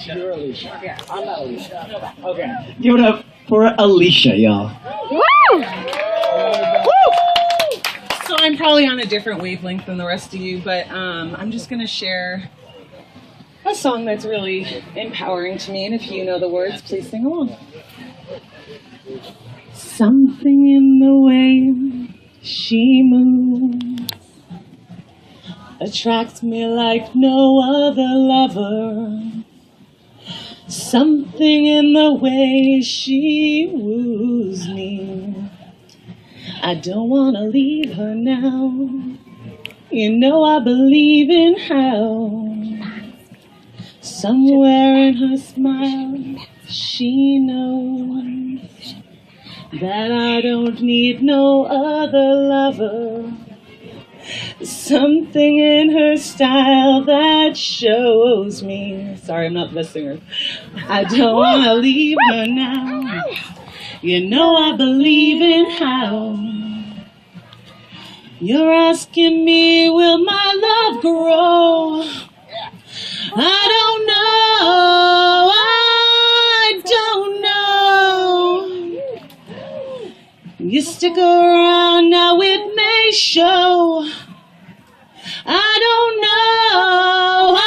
You're Alicia. Yeah. I'm not Alicia. Okay. Give it up for Alicia, y'all. Woo! So I'm probably on a different wavelength than the rest of you, but I'm just going to share a song that's really empowering to me, and if you know the words, please sing along. Something in the way she moves attracts me like no other lover. Something in the way she woos me. I don't want to leave her now. You know I believe in how. Somewhere in her smile, she knows that I don't need no other lover. Something in her style that shows me. Sorry, I'm not the best singer. I don't want to leave her now. You know I believe in how. You're asking me, will my love grow? I don't know. You stick around now, it may show. I don't know.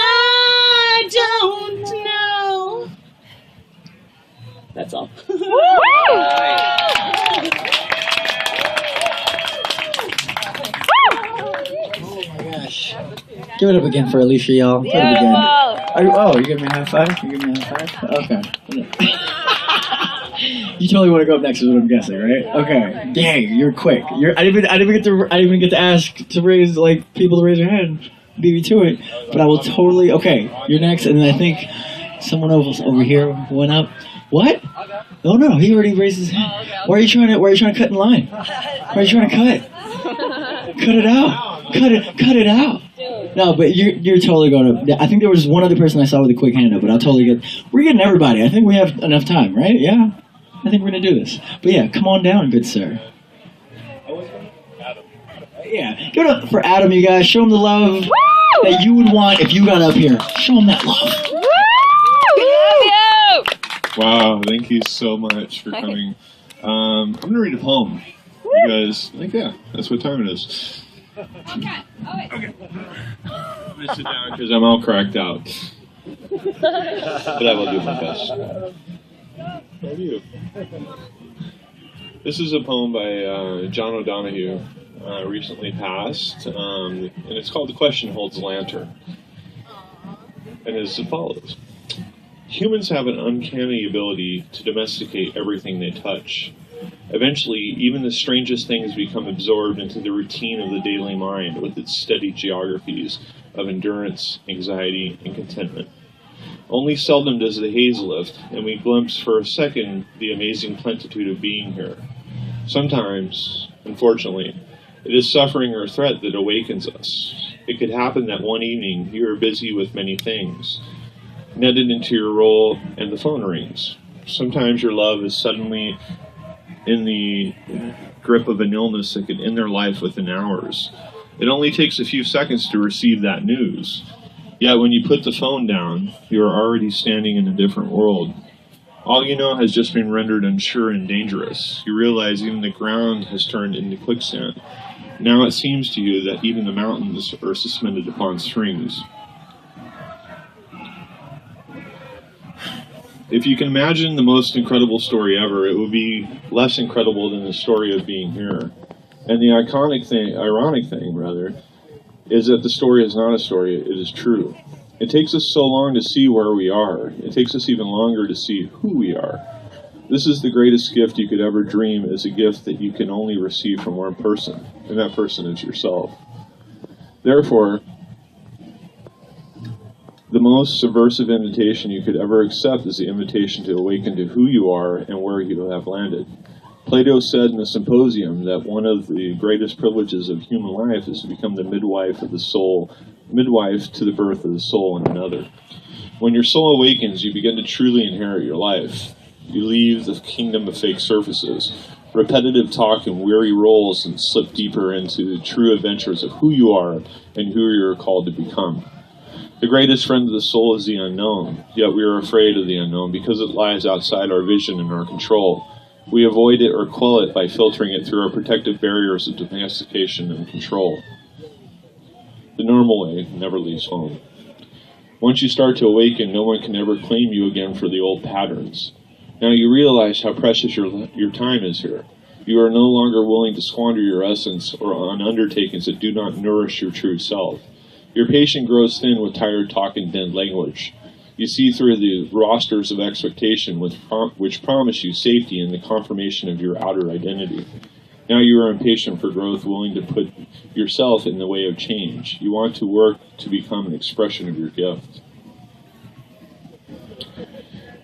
That's all. Oh my gosh. Give it up again for Alicia, y'all. Give it up again. You give me a high five? You give me a high five? Okay. You totally want to go up next is what I'm guessing, right? Okay. Dang, you're quick. I didn't even get to ask to raise people to raise their hand. Beat me to it. But I will totally you're next, and then I think someone else over here went up. What? Oh no, he already raised his hand. Why are you trying to cut in line? Why are you trying to cut? Cut it out. Cut it out. No, but you're totally going to. I think there was one other person I saw with a quick hand up, but I'll totally get. We're getting everybody. I think we have enough time, right? Yeah. I think we're gonna do this. But yeah, come on down, good sir. Yeah, give it up for Adam, you guys. Show him the love that you would want if you got up here. Show him that love. Wow, thank you so much for coming. I'm gonna read a poem. You guys, that's what time it is. Okay. I'm gonna sit down because I'm all cracked out. But I will do my best. How are you? This is a poem by John O'Donohue, recently passed, and it's called The Question Holds Lantern. And it's as follows. Humans have an uncanny ability to domesticate everything they touch. Eventually, even the strangest things become absorbed into the routine of the daily mind with its steady geographies of endurance, anxiety, and contentment. Only seldom does the haze lift, and we glimpse for a second the amazing plenitude of being here. Sometimes, unfortunately, it is suffering or threat that awakens us. It could happen that one evening you are busy with many things, netted into your role, and the phone rings. Sometimes your love is suddenly in the grip of an illness that could end their life within hours. It only takes a few seconds to receive that news. Yet when you put the phone down, you are already standing in a different world. All you know has just been rendered unsure and dangerous. You realize even the ground has turned into quicksand. Now it seems to you that even the mountains are suspended upon strings. If you can imagine the most incredible story ever, it would be less incredible than the story of being here. And the ironic thing, is that the story is not a story, it is true. It takes us so long to see where we are. It takes us even longer to see who we are. This is the greatest gift you could ever dream, is a gift that you can only receive from one person, and that person is yourself. Therefore, the most subversive invitation you could ever accept is the invitation to awaken to who you are and where you have landed. Plato said in the Symposium that one of the greatest privileges of human life is to become the midwife of the soul, midwife to the birth of the soul in another. When your soul awakens, you begin to truly inherit your life. You leave the kingdom of fake surfaces, repetitive talk and weary roles, and slip deeper into the true adventures of who you are and who you're called to become. The greatest friend of the soul is the unknown, yet we are afraid of the unknown because it lies outside our vision and our control. We avoid it or quell it by filtering it through our protective barriers of domestication and control. The normal way never leaves home. Once you start to awaken, no one can ever claim you again for the old patterns. Now you realize how precious your time is here. You are no longer willing to squander your essence on undertakings that do not nourish your true self. Your patience grows thin with tired talk and dead language. You see through the rosters of expectation which promise you safety and the confirmation of your outer identity. Now you are impatient for growth, willing to put yourself in the way of change. You want to work to become an expression of your gift.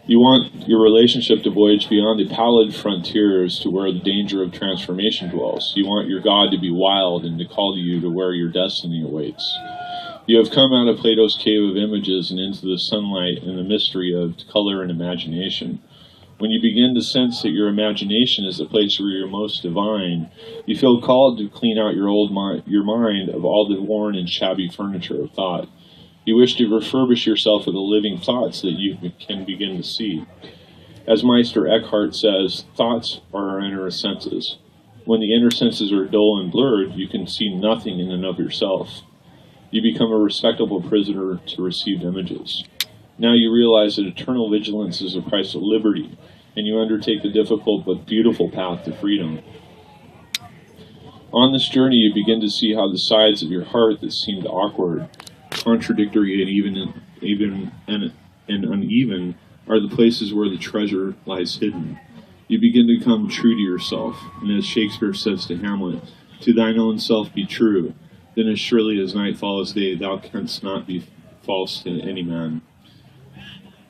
You want your relationship to voyage beyond the pallid frontiers to where the danger of transformation dwells. You want your God to be wild and to call to you to where your destiny awaits. You have come out of Plato's cave of images and into the sunlight and the mystery of color and imagination. When you begin to sense that your imagination is the place where you're most divine, you feel called to clean out your mind of all the worn and shabby furniture of thought. You wish to refurbish yourself with the living thoughts that you can begin to see. As Meister Eckhart says, thoughts are our inner senses. When the inner senses are dull and blurred, you can see nothing in and of yourself. You become a respectable prisoner to received images. Now you realize that eternal vigilance is the price of liberty, and you undertake the difficult but beautiful path to freedom. On this journey, you begin to see how the sides of your heart that seemed awkward, contradictory, and uneven are the places where the treasure lies hidden. You begin to come true to yourself, and as Shakespeare says to Hamlet, "To thine own self be true, then as surely as night follows day, thou canst not be false to any man."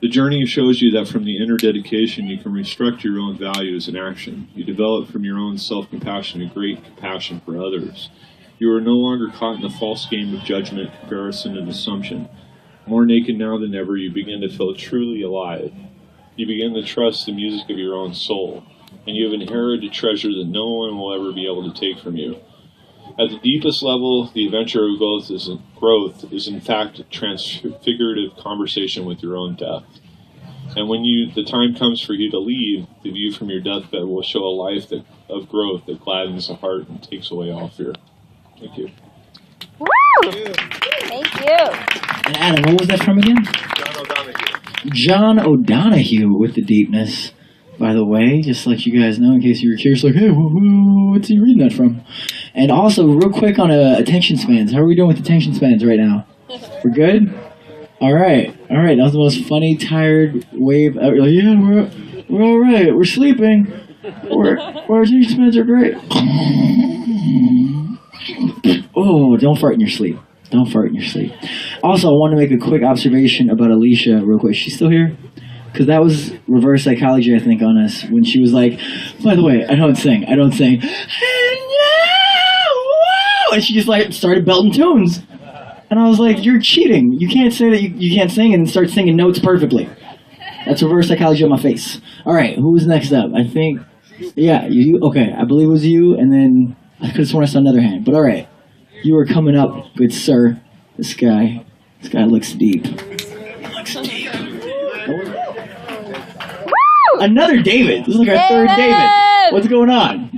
The journey shows you that from the inner dedication, you can restructure your own values and action. You develop from your own self-compassion a great compassion for others. You are no longer caught in the false game of judgment, comparison, and assumption. More naked now than ever, you begin to feel truly alive. You begin to trust the music of your own soul, and you have inherited a treasure that no one will ever be able to take from you. At the deepest level, the adventure of growth is in fact a transfigurative conversation with your own death. And when the time comes for you to leave, the view from your deathbed will show a life of growth that gladdens the heart and takes away all fear. Thank you. Woo! Thank you. And Adam, what was that from again? John O'Donohue. John O'Donohue with the deepness, by the way, just to let you guys know in case you were curious, like, hey, what's he reading that from? And also, real quick on attention spans. How are we doing with attention spans right now? We're good? All right. That was the most funny, tired wave ever. Like, yeah, we're all right. We're sleeping. Our attention spans are great. Oh, don't fart in your sleep. Don't fart in your sleep. Also, I want to make a quick observation about Alicia real quick. She's still here? Because that was reverse psychology, I think, on us. When she was like, by the way, I don't sing. And she just like started belting tunes. And I was like, you're cheating. You can't say that you can't sing and start singing notes perfectly. That's reverse psychology on my face. All right, who was next up? I think, yeah, you. Okay, I believe it was you. And then I could have sworn I saw another hand. But all right, you were coming up, good sir. This guy looks deep. Another David. This is like our third David. What's going on?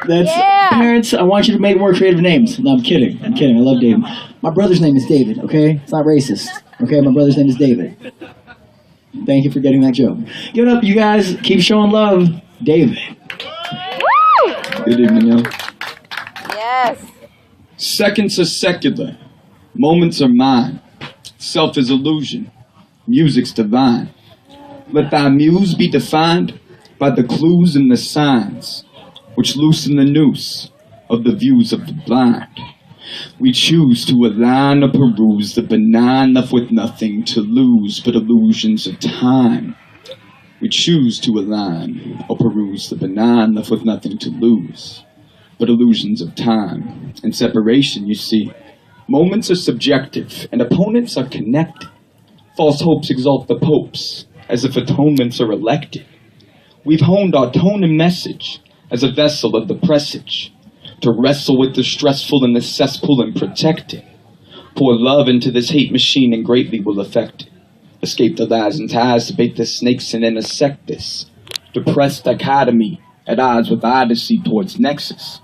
That's parents. I want you to make more creative names. No, I'm kidding. I love David. My brother's name is David. Okay, it's not racist. Okay, my brother's name is David. Thank you for getting that joke. Give it up, you guys. Keep showing love, David. Woo! Good evening, y'all. Yes. Seconds are secular. Moments are mine. Self is illusion. Music's divine. Let thy muse be defined by the clues and the signs which loosen the noose of the views of the blind. We choose to align or peruse the benign, left with nothing to lose but illusions of time. We choose to align or peruse the benign, left with nothing to lose but illusions of time. In separation, you see, moments are subjective and opponents are connected. False hopes exalt the popes as if atonements are elected. We've honed our tone and message as a vessel of the presage to wrestle with the stressful and the cesspool and protect it. Pour love into this hate machine and greatly will affect it. Escape the lies and ties to bait the snakes and intersect this. Depressed dichotomy at odds with odyssey towards nexus.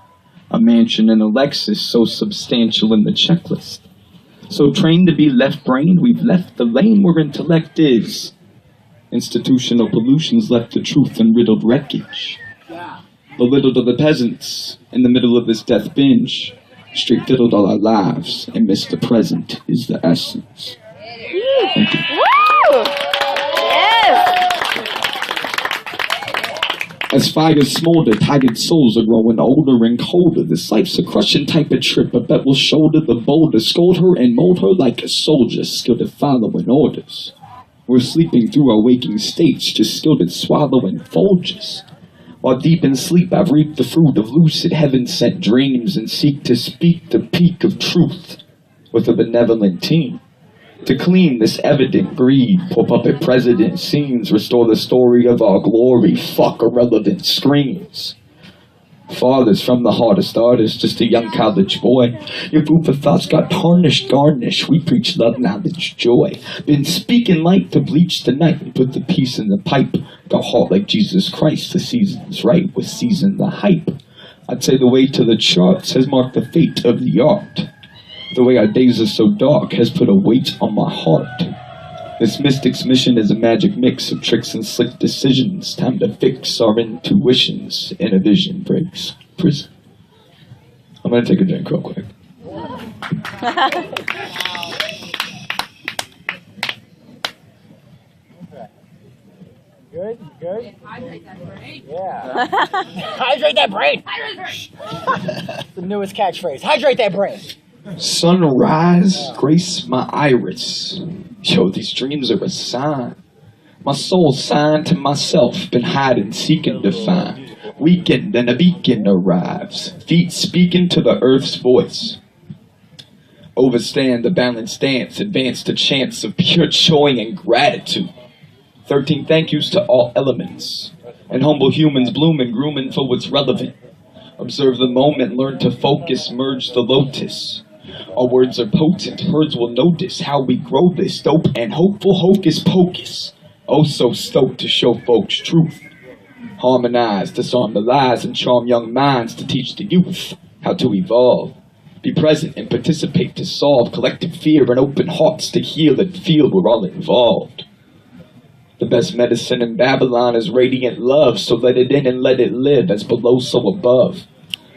A mansion and a Lexus so substantial in the checklist. So trained to be left-brained, we've left the lane where intellect is. Institutional pollution's left the truth in riddled wreckage. Belittled are the peasants in the middle of this death binge. Straight diddled all our lives and missed the present is the essence. Thank you. Woo! Yes! As fires smolder, tired souls are growing older and colder. This life's a crushing type of trip. I bet we'll shoulder the boulder, scold her and mold her like a soldier, skilled at following orders. We're sleeping through our waking states, just skilled at swallowing Folgers. While deep in sleep, I've reaped the fruit of lucid heaven-sent dreams and seek to speak the peak of truth with a benevolent team. To clean this evident greed, pull puppet president scenes, restore the story of our glory, fuck irrelevant screens. Fathers from the hardest artist, just a young college boy. Your food for thoughts got tarnished, garnished. We preach love, knowledge, joy. Been speaking light to bleach the night and put the peace in the pipe. Got heart like Jesus Christ, the season's right, with season the hype. I'd say the way to the charts has marked the fate of the art. The way our days are so dark has put a weight on my heart. This mystic's mission is a magic mix of tricks and slick decisions. Time to fix our intuitions in a vision breaks prison. I'm gonna take a drink real quick. Good? Good? Yeah. Hydrate that brain! The newest catchphrase. Hydrate that brain! Sunrise, grace my iris. Yo, these dreams are a sign. My soul signed to myself, been hiding, seeking to find. Weekend and a beacon arrives, feet speaking to the earth's voice. Overstand the balanced dance, advance the chance of pure joy and gratitude. 13 thank yous to all elements, and humble humans blooming, grooming for what's relevant. Observe the moment, learn to focus, merge the lotus. Our words are potent, herds will notice how we grow this dope and hopeful hocus pocus. Oh, so stoked to show folks truth. Harmonize, disarm the lies, and charm young minds to teach the youth how to evolve. Be present and participate to solve collective fear and open hearts to heal and feel we're all involved. The best medicine in Babylon is radiant love, so let it in and let it live as below so above.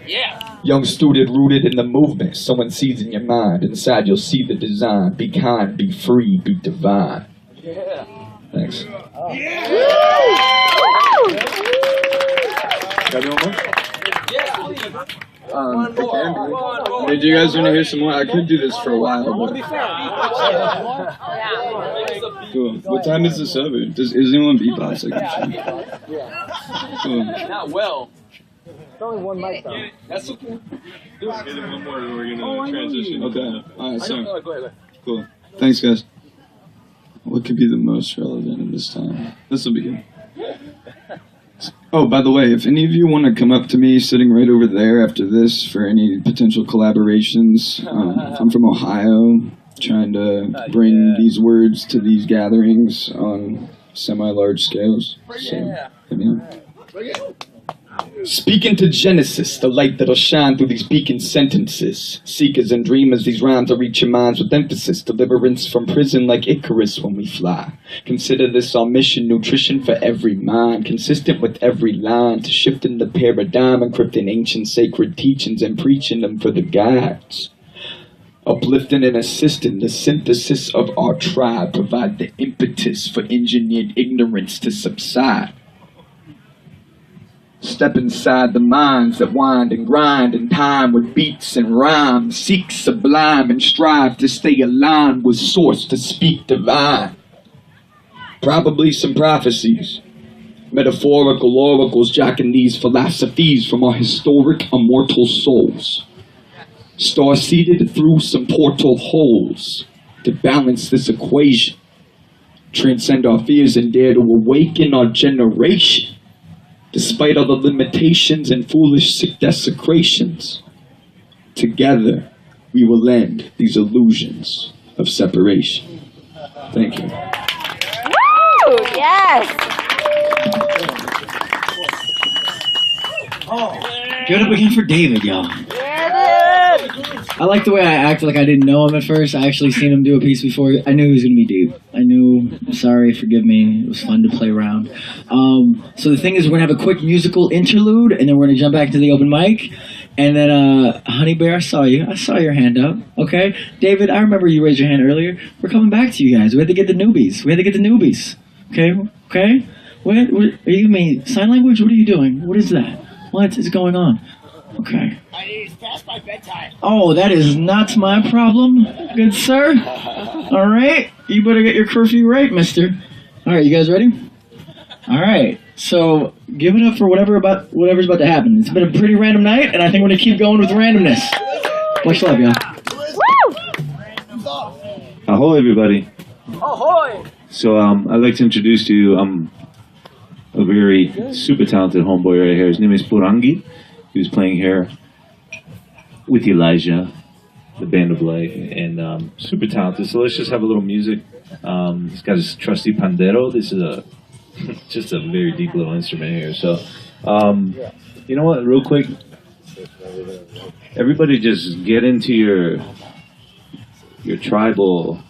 Yeah. Young student rooted in the movement, someone sees in your mind. Inside you'll see the design. Be kind, be free, be divine. Yeah. Thanks. Oh. Yeah. Got any more? One more. Hey, do you guys want to hear some more? I could do this for a while. But... Cool. What time is this over? Is anyone beatbox? Cool. Not well. It's only one mic though. That's okay. Get it one more and we're gonna transition. Okay. Alright, so. Go ahead. Cool. Thanks, guys. What could be the most relevant in this time? This will be good. Oh, by the way, if any of you want to come up to me sitting right over there after this for any potential collaborations, I'm from Ohio, trying to bring these words to these gatherings on semi-large scales. So, hit me up. Speaking to Genesis, the light that'll shine through these beacon sentences. Seekers and dreamers, these rhymes will reach your minds with emphasis. Deliverance from prison like Icarus when we fly. Consider this our mission, nutrition for every mind. Consistent with every line to shifting the paradigm, encrypting ancient sacred teachings and preaching them for the guides. Uplifting and assisting the synthesis of our tribe. Provide the impetus for engineered ignorance to subside. Step inside the minds that wind and grind in time with beats and rhymes. Seek sublime and strive to stay aligned with source to speak divine. Probably some prophecies, metaphorical oracles jocking these philosophies from our historic immortal souls. Star-seated through some portal holes to balance this equation. Transcend our fears and dare to awaken our generation. Despite all the limitations and foolish sick desecrations, together we will end these illusions of separation. Thank you. Woo! Yes. Give it up again for David, y'all. Yeah, dude. I like the way I act like I didn't know him at first. I actually seen him do a piece before. I knew he was going to be deep. I knew. Sorry, forgive me. It was fun to play around. So the thing is, we're going to have a quick musical interlude, and then we're going to jump back to the open mic. And then, Honey Bear, I saw you. I saw your hand up. Okay? David, I remember you raised your hand earlier. We're coming back to you guys. We had to get the newbies. Okay? Okay? What are you mean? Sign language? What are you doing? What is that? What is going on? Okay. It's past my bedtime. Oh, that is not my problem, good sir. All right, you better get your curfew right, mister. All right, you guys ready? All right, so give it up for whatever's about to happen. It's been a pretty random night, and I think we're gonna keep going with randomness. Much love, y'all. Ahoy, everybody. Ahoy! So, I'd like to introduce to you, a very super talented homeboy right here. His name is Purangi. He was playing here with Elijah, the Band of Light, and super talented. So let's just have a little music. He's got his trusty pandero. This is just a very deep little instrument here. So, you know what? Real quick, everybody, just get into your tribal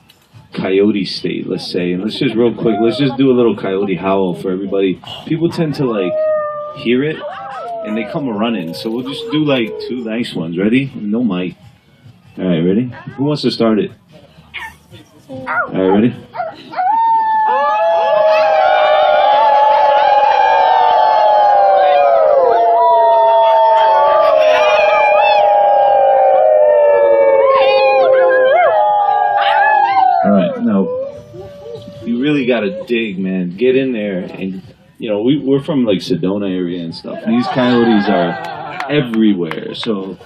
coyote state, let's say, and let's just real quick, let's just do a little coyote howl for everybody. People tend to like hear it and they come running, so we'll just do like 2 nice ones. Ready? No mic. All right, ready? Who wants to start it? All right, ready? All right, now you really gotta dig, man. Get in there, and you know we're from like Sedona area and stuff. These coyotes are everywhere, so